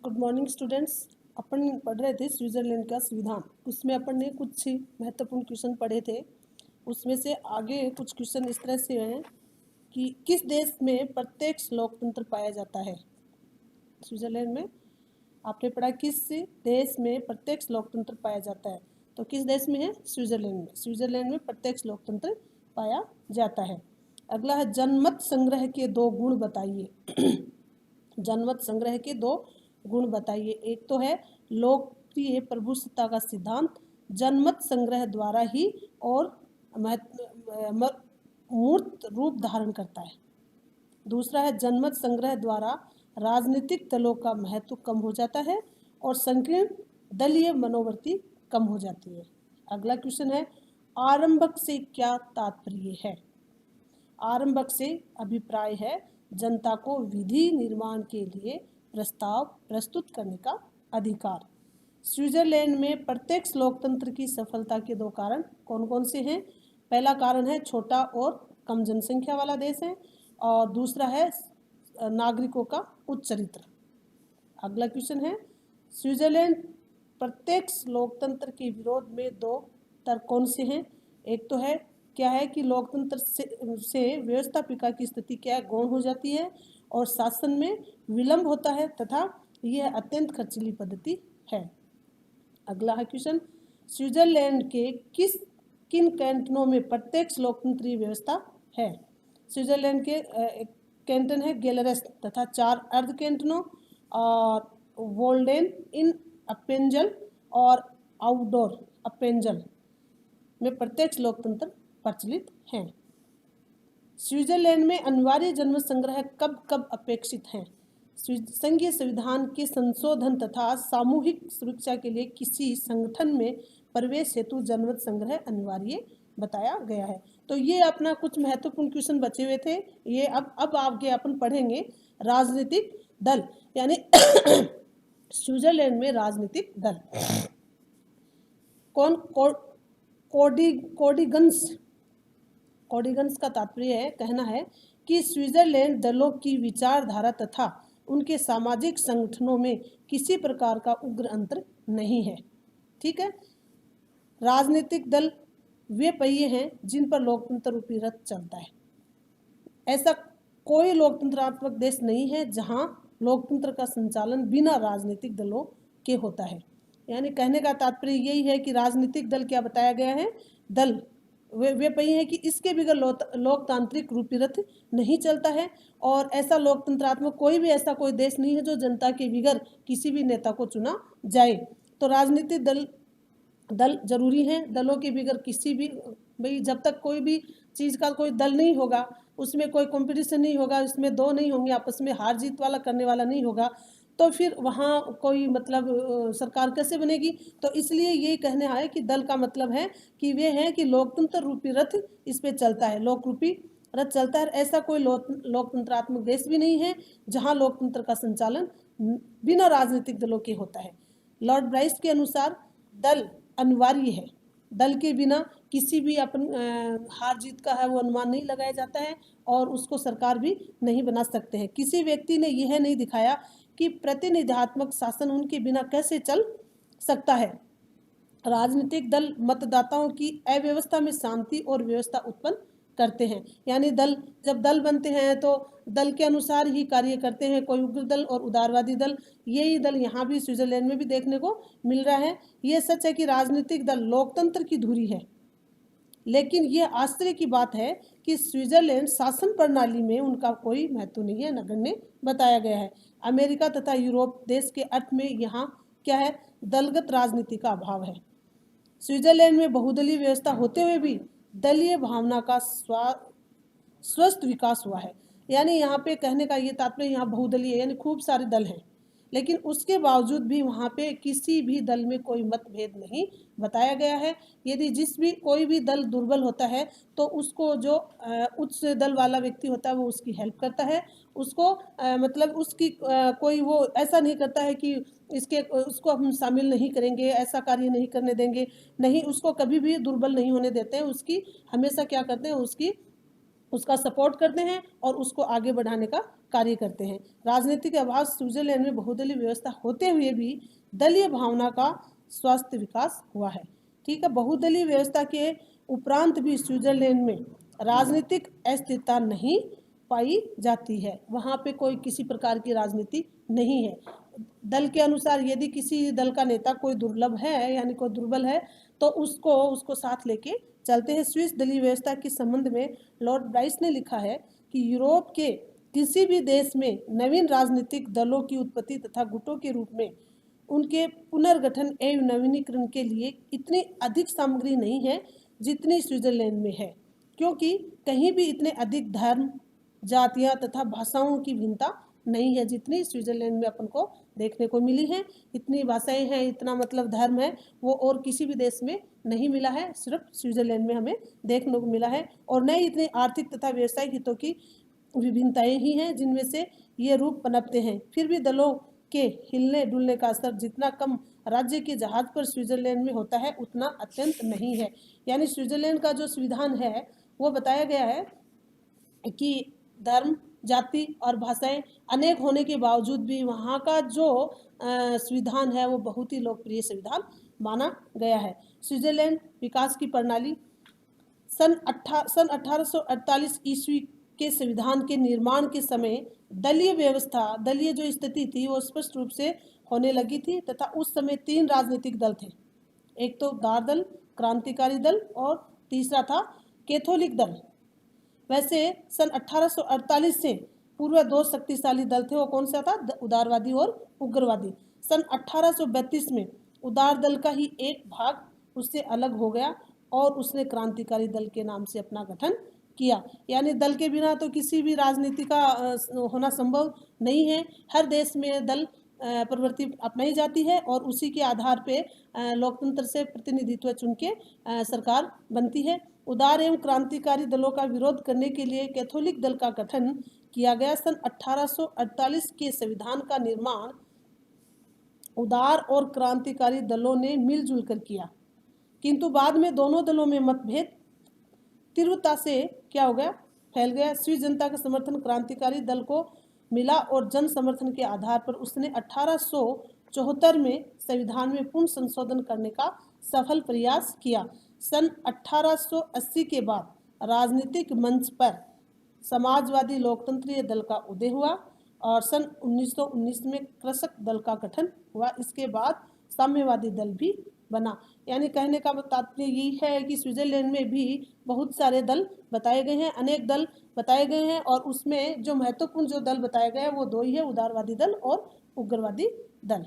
Good morning students. अपन पढ़ रहे थे स्विट्जरलैंड का संविधान। उसमें अपन ने कुछ महत्वपूर्ण क्वेश्चन पढ़े थे। उसमें से आगे कुछ क्वेश्चन इस तरह से हैं कि किस देश में प्रत्यक्ष लोकतंत्र पाया जाता है। स्विट्जरलैंड में आपने पढ़ा किस देश में प्रत्यक्ष लोकतंत्र पाया जाता है, तो किस देश में है? स्विट्जरलैंड में। स्विट्जरलैंड में प्रत्यक्ष लोकतंत्र पाया जाता है। अगला है जनमत संग्रह के दो गुण बताइए। जनमत संग्रह के दो गुण बताइए। एक तो है लोकप्रिय प्रभुसत्ता का सिद्धांत जनमत संग्रह द्वारा ही और मूर्त रूप धारण करता है। दूसरा है जनमत संग्रह द्वारा राजनीतिक दलों का महत्व कम हो जाता है और संकीर्ण दलीय मनोवृत्ति कम हो जाती है। अगला क्वेश्चन है आरंभक से क्या तात्पर्य है। आरंभक से अभिप्राय है जनता को विधि निर्माण के लिए प्रस्ताव प्रस्तुत करने का अधिकार। स्विट्जरलैंड में प्रत्यक्ष लोकतंत्र की सफलता के दो कारण कौन कौन से हैं? पहला कारण है छोटा और कम जनसंख्या वाला देश है और दूसरा है नागरिकों का उच्च चरित्र। अगला क्वेश्चन है स्विट्जरलैंड प्रत्यक्ष लोकतंत्र के विरोध में दो तर्क कौन से हैं? एक तो है क्या है कि लोकतंत्र से व्यवस्थापिका की स्थिति क्या गौण हो जाती है और शासन में विलंब होता है तथा यह अत्यंत खर्चीली पद्धति है। अगला है क्वेश्चन स्विट्जरलैंड के किन कैंटनों में प्रत्यक्ष लोकतंत्रीय व्यवस्था है। स्विट्जरलैंड के कैंटन है गेलरेस तथा 4 अर्ध कैंटनों और वोल्डेन इन अपेंजल और आउटडोर अपेंजल में प्रत्यक्ष लोकतंत्र प्रचलित हैं। स्विट्जरलैंड में अनिवार्य जनमत संग्रह कब कब अपेक्षित हैं? संघीय संविधान के संशोधन तथा सामूहिक सुरक्षा के लिए किसी संगठन में प्रवेश हेतु जनमत संग्रह अनिवार्य बताया गया है। तो ये अपना कुछ महत्वपूर्ण क्वेश्चन बचे हुए थे। ये अब आगे अपन पढ़ेंगे राजनीतिक दल, यानी स्विट्जरलैंड में राजनीतिक दल कौन कोडिगन्स का तात्पर्य है कहना है कि स्विट्जरलैंड दलों की विचारधारा तथा उनके सामाजिक संगठनों में किसी प्रकार का उग्र अंतर नहीं है। ठीक है। राजनीतिक दल वे पहिए हैं जिन पर लोकतंत्र रूपी रथ चलता है। ऐसा कोई लोकतंत्रात्मक देश नहीं है जहां लोकतंत्र का संचालन बिना राजनीतिक दलों के होता है। यानी कहने का तात्पर्य यही है कि राजनीतिक दल क्या बताया गया है, दल वे पहिए हैं कि इसके बगैर लोकतांत्रिक रूपी रथ नहीं चलता है। और ऐसा लोकतंत्रात्मक कोई भी ऐसा कोई देश नहीं है जो जनता के बगैर किसी भी नेता को चुना जाए। तो राजनीतिक दल जरूरी हैं। दलों के बगैर किसी भी भाई जब तक कोई भी चीज़ का कोई दल नहीं होगा, उसमें कोई कंपटीशन नहीं होगा, उसमें दो नहीं होंगे आपस में, हार जीत वाला करने वाला नहीं होगा, तो फिर वहाँ कोई मतलब सरकार कैसे बनेगी। तो इसलिए ये कहना है कि दल का मतलब है कि वे हैं कि लोकतंत्र रूपी रथ इस पे चलता है, लोक रूपी रथ चलता है। ऐसा कोई लोकतंत्रात्मक देश भी नहीं है जहाँ लोकतंत्र का संचालन बिना राजनीतिक दलों के होता है। लॉर्ड ब्राइस के अनुसार दल अनिवार्य है। दल के बिना किसी भी अपन हार जीत का है वो अनुमान नहीं लगाया जाता है और उसको सरकार भी नहीं बना सकते हैं। किसी व्यक्ति ने यह नहीं दिखाया कि प्रतिनिधात्मक शासन उनके बिना कैसे चल सकता है। राजनीतिक दल मतदाताओं की अव्यवस्था में शांति और व्यवस्था उत्पन्न करते हैं। यानी जब दल बनते हैं तो दल के अनुसार ही कार्य करते हैं। कोई उग्र दल और उदारवादी दल, यही दल यहाँ भी स्विट्जरलैंड में भी देखने को मिल रहा है। ये सच है कि राजनीतिक दल लोकतंत्र की धुरी है, लेकिन ये आश्चर्य की बात है कि स्विट्जरलैंड शासन प्रणाली में उनका कोई महत्व नहीं है, नगण्य बताया गया है। अमेरिका तथा यूरोप देश के अर्थ में यहाँ क्या है, दलगत राजनीति का अभाव है। स्विट्जरलैंड में बहुदलीय व्यवस्था होते हुए भी दलीय भावना का स्वस्थ विकास हुआ है। यानी यहाँ पे कहने का ये तात्पर्य यहाँ बहुदलीय है, यानी खूब सारे दल हैं, लेकिन उसके बावजूद भी वहाँ पे किसी भी दल में कोई मतभेद नहीं बताया गया है। यदि कोई भी दल दुर्बल होता है तो उसको जो उच्च दल वाला व्यक्ति होता है वो उसकी हेल्प करता है, उसको मतलब उसकी कोई वो ऐसा नहीं करता है कि उसको हम शामिल नहीं करेंगे, ऐसा कार्य नहीं करने देंगे, नहीं, उसको कभी भी दुर्बल नहीं होने देते हैं। उसकी हमेशा क्या करते हैं, उसका सपोर्ट करते हैं और उसको आगे बढ़ाने का कार्य करते हैं। राजनीतिक अभाव स्विट्जरलैंड में बहुदलीय व्यवस्था होते हुए भी दलीय भावना का स्वस्थ विकास हुआ है। ठीक है, बहुदलीय व्यवस्था के उपरांत भी स्विट्जरलैंड में राजनीतिक अस्थिरता नहीं पाई जाती है। वहाँ पे कोई किसी प्रकार की राजनीति नहीं है। दल के अनुसार यदि किसी दल का नेता कोई दुर्लभ है यानी कोई दुर्बल है तो उसको साथ लेके चलते हैं। स्विस दलीय व्यवस्था के संबंध में लॉर्ड ब्राइस ने लिखा है कि यूरोप के किसी भी देश में नवीन राजनीतिक दलों की उत्पत्ति तथा गुटों के रूप में उनके पुनर्गठन एवं नवीनीकरण के लिए इतनी अधिक सामग्री नहीं है जितनी स्विट्जरलैंड में है, क्योंकि कहीं भी इतने अधिक धर्म, जातियां तथा भाषाओं की भिन्नता नहीं है जितनी स्विट्जरलैंड में अपन को देखने को मिली है। इतनी भाषाएं हैं, इतना मतलब धर्म है, वो और किसी भी देश में नहीं मिला है, सिर्फ स्विट्जरलैंड में हमें देखने को मिला है। और न ही इतनी आर्थिक तथा व्यवसायिक हितों की विभिन्नताएं ही हैं जिनमें से ये रूप पनपते हैं। फिर भी दलों के हिलने डुलने का असर जितना कम राज्य के जहाज पर स्विट्जरलैंड में होता है उतना अत्यंत नहीं है। यानी स्विट्जरलैंड का जो संविधान है वो बताया गया है कि धर्म, जाति और भाषाएं अनेक होने के बावजूद भी वहाँ का जो संविधान है वो बहुत ही लोकप्रिय संविधान माना गया है। स्विट्जरलैंड विकास की प्रणाली सन 1848 ईस्वी के संविधान के निर्माण के समय दलीय व्यवस्था, दलीय जो स्थिति थी वो स्पष्ट रूप से होने लगी थी तथा उस समय 3 राजनीतिक दल थे। एक तो दार दल, क्रांतिकारी दल और तीसरा था कैथोलिक दल। वैसे सन 1848 से पूर्व 2 शक्तिशाली दल थे, वो कौन सा था? उदारवादी और उग्रवादी। सन 1832 में उदार दल का ही एक भाग उससे अलग हो गया और उसने क्रांतिकारी दल के नाम से अपना गठन किया। यानी दल के बिना तो किसी भी राजनीति का होना संभव नहीं है। हर देश में दल प्रवृत्ति अपनाई जाती है और उसी के आधार पे लोकतंत्र से प्रतिनिधित्व चुन के सरकार बनती है। उदार एवं क्रांतिकारी दलों का विरोध करने के लिए कैथोलिक दल का गठन किया गया। सन 1848 के संविधान का निर्माण उदार और क्रांतिकारी दलों ने मिलजुल कर किया, किंतु बाद में दोनों दलों में मतभेद तीव्रता से क्या हो गया? फैल गया। स्विस जनता का समर्थन क्रांतिकारी दल को मिला और जन समर्थन के आधार पर उसने 1874 में संविधान में पुनः संशोधन करने का सफल प्रयास किया। सन 1880 के बाद राजनीतिक मंच पर समाजवादी लोकतंत्रीय दल का उदय हुआ और सन 1919 में कृषक दल का गठन हुआ। इसके बाद साम्यवादी दल भी बना। यानी कहने का तात्पर्य यही है कि स्विट्जरलैंड में भी बहुत सारे दल बताए गए हैं, अनेक दल बताए गए हैं और उसमें जो महत्वपूर्ण जो दल बताए गए हैं वो 2 ही है, उदारवादी दल और उग्रवादी दल।